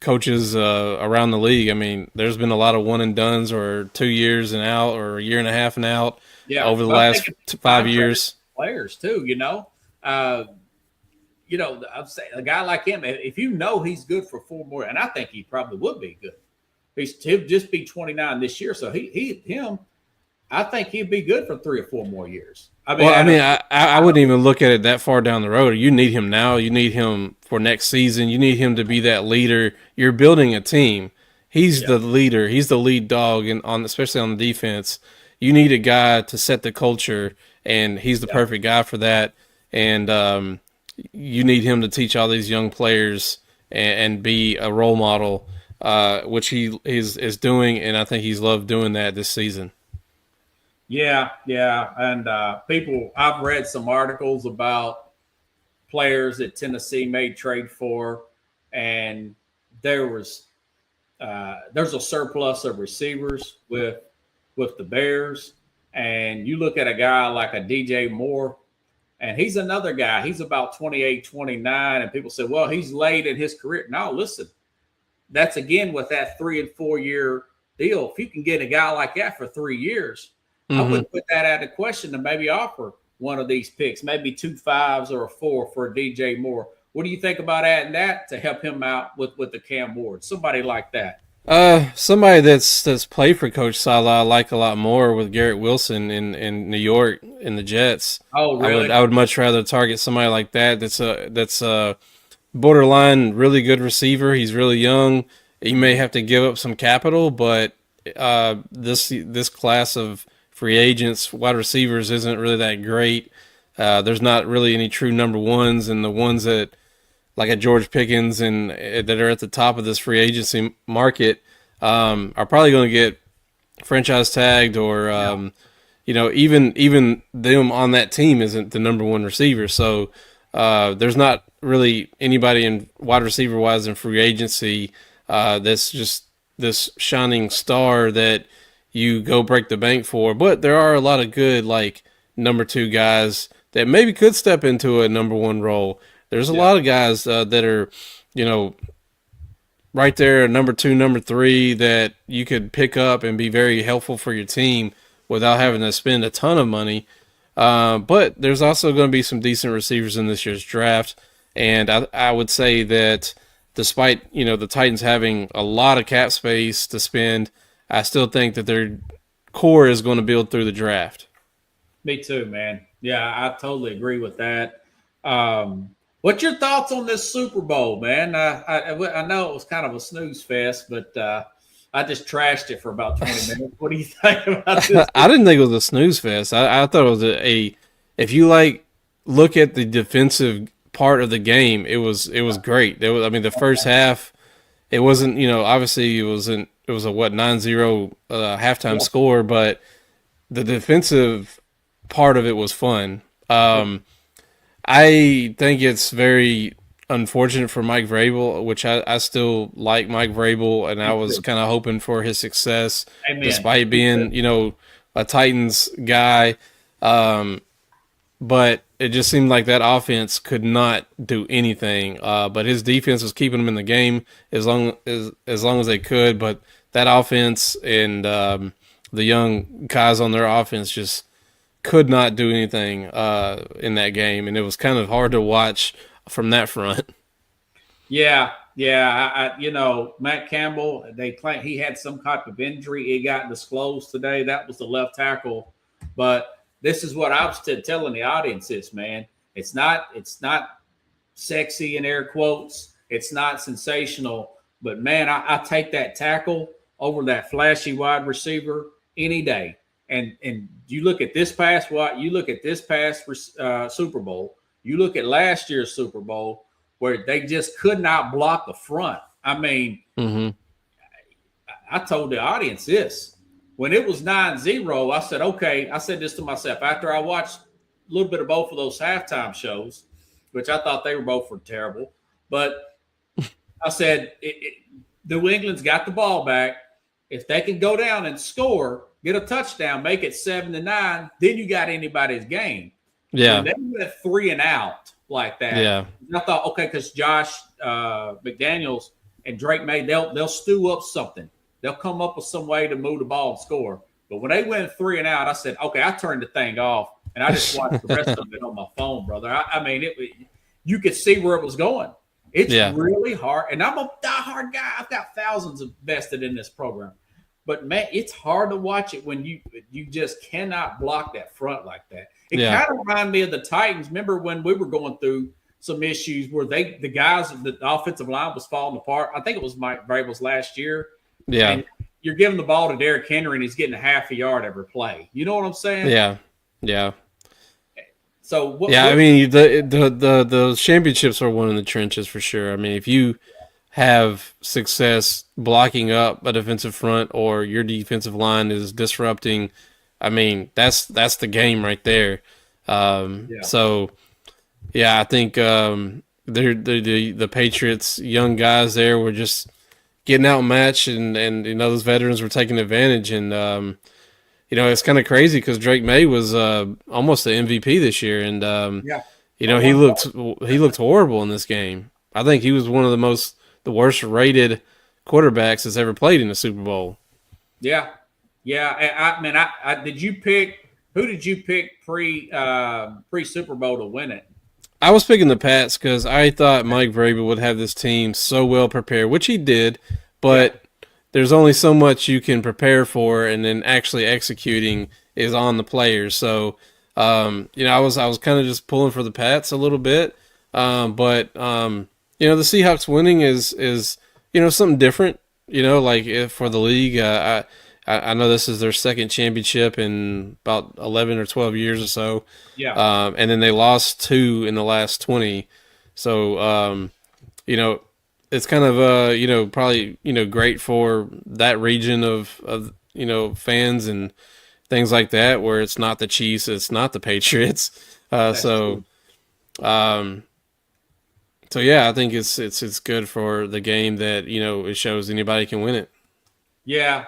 coaches around the league. I mean, there's been a lot of one and dones or 2 years and out or a year and a half and out yeah. over the But I'm last thinking 5 contract years. players too. Uh, I'm saying a guy like him, if you know he's good for 4 more, and I think he probably would be good. He'll just be 29 this year, so him. I think he'd be good for 3 or 4 more years. I mean, Well, I out mean, of I wouldn't even look at it that far down the road. You need him now. You need him for next season. You need him to be that leader. You're building a team. He's yeah, the leader. He's the lead dog, and especially on the defense, you need a guy to set the culture, and he's the yeah, perfect guy for that. And you need him to teach all these young players and be a role model, which he is doing, and I think he's loved doing that this season. yeah. And I've read some articles about players that Tennessee made trade for, and there was there's a surplus of receivers with the Bears, and you look at a guy like a DJ Moore, and he's another guy. He's about 28, 29, and people say, well, he's late in his career. No, listen, that's again with that 3 and 4 year deal. If you can get a guy like that for 3 years, I Mm-hmm. wouldn't put that out of question to maybe offer one of these picks, maybe 2 5s or a 4 for a DJ Moore. What do you think about adding that to help him out with the Cam Ward? Somebody like that. Somebody that's played for Coach Salah I like a lot more with Garrett Wilson in New York in the Jets. Oh, really? I would much rather target somebody like that. That's a borderline really good receiver. He's really young. He may have to give up some capital, but this class of free agents, wide receivers, isn't really that great. There's not really any true number ones, and the ones that like a George Pickens and that are at the top of this free agency market are probably going to get franchise tagged or Yeah. even them on that team isn't the number one receiver. So there's not really anybody in wide receiver wise in free agency that's just this shining star that you go break the bank for. But there are a lot of good like number two guys that maybe could step into a number one role. There's a Yeah. lot of guys that are, you know, right there, number two, number three, that you could pick up and be very helpful for your team without having to spend a ton of money. But there's also going to be some decent receivers in this year's draft, and I would say that despite the Titans having a lot of cap space to spend, I still think that their core is going to build through the draft. Me too, man. Yeah, I totally agree with that. What's your thoughts on this Super Bowl, man? I know it was kind of a snooze fest, but I just trashed it for about 20 minutes. What do you think about this? I didn't think it was a snooze fest. I thought it was if you like look at the defensive part of the game, it was great. I mean, the first half, it wasn't obviously it was a what 9-0 halftime Yeah, score, but the defensive part of it was fun. I think it's very unfortunate for Mike Vrabel, which I still like Mike Vrabel, and I me was too. kind of hoping for his success, Amen. despite Me too. being a Titans guy. But it just seemed like that offense could not do anything. But his defense was keeping them in the game as long as they could. But that offense and the young guys on their offense just could not do anything in that game, and it was kind of hard to watch from that front. Yeah. Matt Campbell. They claim he had some type of injury. It got disclosed today. That was the left tackle. But this is what I was telling the audience: is man, it's not sexy in air quotes. It's not sensational. But man, I take that tackle over that flashy wide receiver any day. And you look at this past Super Bowl. You look at last year's Super Bowl where they just could not block the front. I mean, Hmm. I told the audience this when it was 9-0. I said, okay. I said this to myself after I watched a little bit of both of those halftime shows, which I thought they were both were terrible. But I said, New England's got the ball back. If they can go down and score, get a touchdown, make it 7-9, then you got anybody's game. Yeah. When they went 3 and out like that, Yeah. I thought, okay, because Josh McDaniels and Drake May, they'll stew up something. They'll come up with some way to move the ball and score. But when they went 3 and out, I said, okay, I turned the thing off and I just watched the rest of it on my phone, brother. I mean, you could see where it was going. It's really hard. And I'm a diehard guy. I've got thousands invested in this program. But, man, it's hard to watch it when you just cannot block that front like that. It kind of reminded me of the Titans. Remember when we were going through some issues where the offensive line was falling apart? I think it was Mike Vrabel's last year. Yeah. And you're giving the ball to Derrick Henry, and he's getting a half a yard every play. You know what I'm saying? Yeah. Yeah. So I mean, the championships are won in the trenches for sure. I mean, if you have success blocking up a defensive front or your defensive line is disrupting, I mean, that's the game right there. So, I think the Patriots young guys there were just getting outmatched, and those veterans were taking advantage. And it's kind of crazy because Drake May was almost the MVP this year, and he looked horrible in this game. I think he was one of the worst rated quarterbacks that's ever played in the Super Bowl. Yeah. I mean, who did you pick pre Super Bowl to win it? I was picking the Pats because I thought Mike Vrabel would have this team so well prepared, which he did, but there's only so much you can prepare for, and then actually executing is on the players. So, I was kind of just pulling for the Pats a little bit, but the Seahawks winning is something different. For the league, I know this is their second championship in about 11 or 12 years or so. Yeah. And then they lost 2 in the last 20. So, it's kind of, probably, great for that region of fans and things like that, where it's not the Chiefs, it's not the Patriots. So I think it's good for the game that, it shows anybody can win it. Yeah.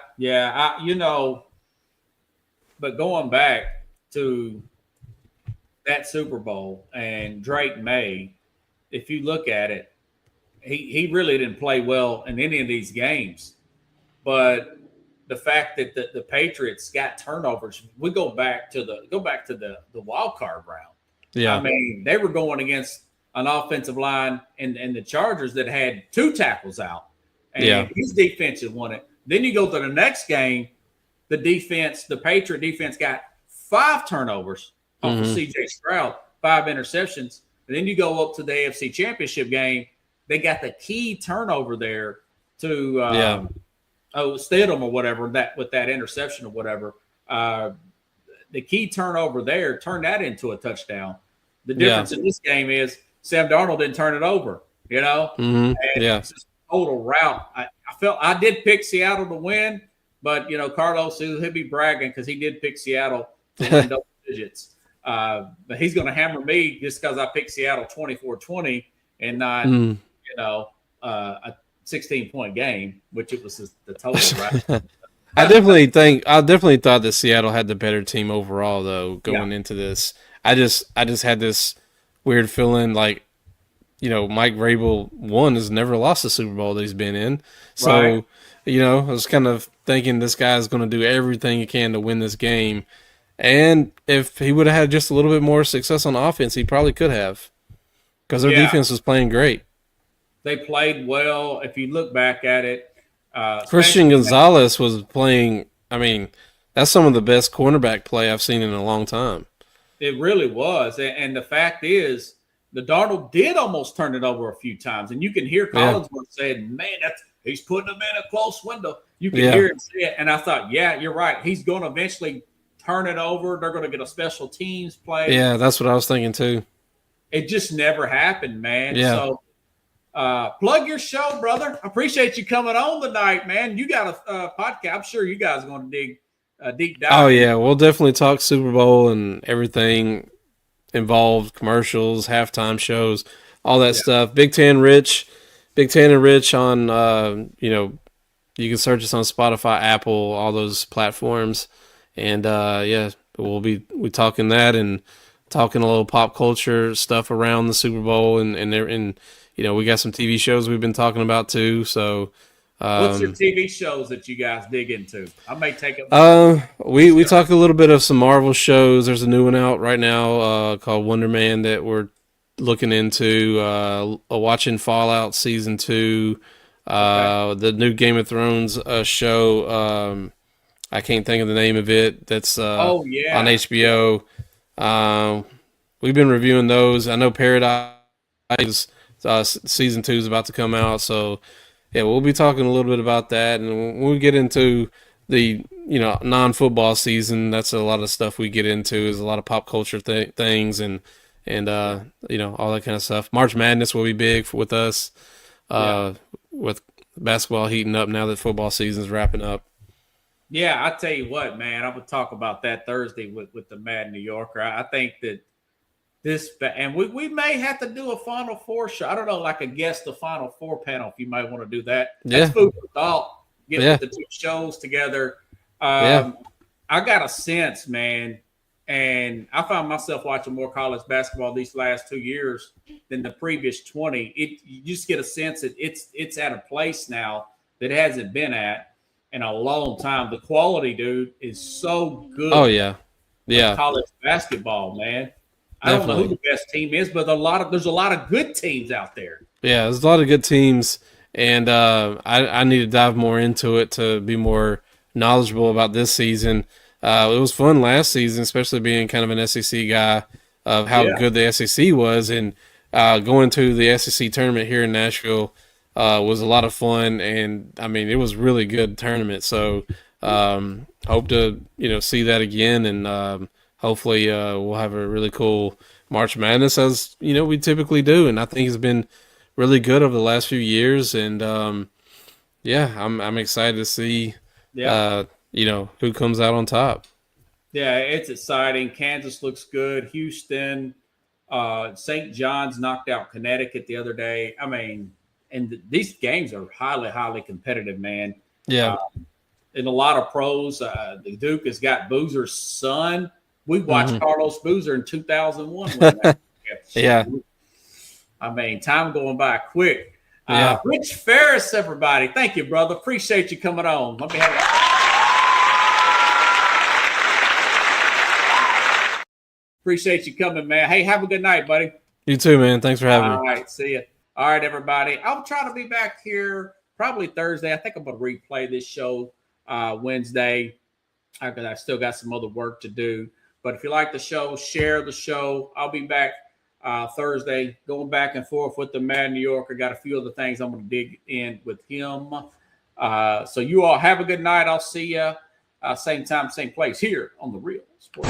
But going back to that Super Bowl and Drake May, if you look at it, he really didn't play well in any of these games. But the fact that the Patriots got turnovers, we go back to the wild card round. Yeah. I mean, they were going against an offensive line and the Chargers that had 2 tackles out. And his defense had won it. Then you go to the next game, the Patriot defense got 5 turnovers off of C.J. Stroud, 5 interceptions. And then you go up to the AFC Championship game, they got the key turnover there to Stidham or whatever, with that interception or whatever. The key turnover there turned that into a touchdown. The difference in this game is Sam Darnold didn't turn it over, And it's just a total rout. I did pick Seattle to win, but Carlos, he'll be bragging because he did pick Seattle to win double digits. But he's going to hammer me just because I picked Seattle 24-20 and not a 16-point game, which it was the total. Right? I definitely thought that Seattle had the better team overall, though, going into this. I just had this weird feeling like, Mike Vrabel has never lost a Super Bowl that he's been in. So, I was kind of thinking this guy's going to do everything he can to win this game. And if he would have had just a little bit more success on offense, he probably could have, because their defense was playing great. They played well. If you look back at it, Christian Gonzalez was playing. I mean, that's some of the best cornerback play I've seen in a long time. It really was. And the fact is, the Darnold did almost turn it over a few times. And you can hear Collinsworth saying, man, he's putting them in a close window. You can hear him say it. And I thought, you're right. He's going to eventually turn it over. They're going to get a special teams play. Yeah, that's what I was thinking too. It just never happened, man. Yeah. So plug your show, brother. I appreciate you coming on tonight, man. You got a podcast. I'm sure you guys are going to dig a deep dive. Oh, yeah. We'll definitely talk Super Bowl and everything involved, commercials, halftime shows, all that stuff. Big Ten Rich Big Tan and Rich on, you can search us on Spotify, Apple, all those platforms. And yeah, we talking that and talking a little pop culture stuff around the Super Bowl and we got some TV shows we've been talking about too. So What's your TV shows that you guys dig into? I may take it. We talk a little bit of some Marvel shows. There's a new one out right now called Wonder Man that we're looking into. Watching Fallout season 2. The new Game of Thrones show. I can't think of the name of it. That's on HBO. We've been reviewing those. I know Paradise season 2 is about to come out, so yeah, we'll be talking a little bit about that. And when we get into the non-football season, that's a lot of stuff we get into. Is a lot of pop culture things and all that kind of stuff. March Madness will be big with us. With basketball heating up now that football season's wrapping up. Yeah, I tell you what, man, I'm gonna talk about that Thursday with the Mad New Yorker. I think that and we may have to do a Final Four show. I don't know, like a guest the Final Four panel if you might want to do that. That's food for thought. Get the two shows together. I got a sense, man, and I found myself watching more college basketball these last 2 years than the previous 20. You just get a sense that it's at a place now that it hasn't been at in a long time. The quality, dude, is so good. Oh yeah. College basketball, man. I don't know who the best team is, but there's a lot of good teams out there. Yeah, there's a lot of good teams, and I need to dive more into it to be more knowledgeable about this season. It was fun last season, especially being kind of an SEC guy, of how good the SEC was, and going to the SEC tournament here in Nashville was a lot of fun, and I mean it was really good tournament. So hope to see that again, and hopefully we'll have a really cool March Madness as we typically do, and I think it's been really good over the last few years, and I'm excited to see who comes out on top. Yeah, it's exciting. Kansas looks good. Houston, St. John's knocked out Connecticut the other day. I mean, and these games are highly, highly competitive, man. Yeah. And a lot of pros. The Duke has got Boozer's son. We watched Carlos Boozer in 2001. Yeah. I mean, time going by quick. Yeah. Rich Ferris, everybody. Thank you, brother. Appreciate you coming on. Let me have it. Appreciate you coming, man. Hey, have a good night, buddy. You too, man. Thanks for having me. All right, see you. All right, everybody. I'll try to be back here probably Thursday. I think I'm going to replay this show Wednesday because I still got some other work to do. But if you like the show, share the show. I'll be back Thursday, going back and forth with the Mad New Yorker. Got a few other things I'm going to dig in with him. So you all have a good night. I'll see you same time, same place here on The Real Sports.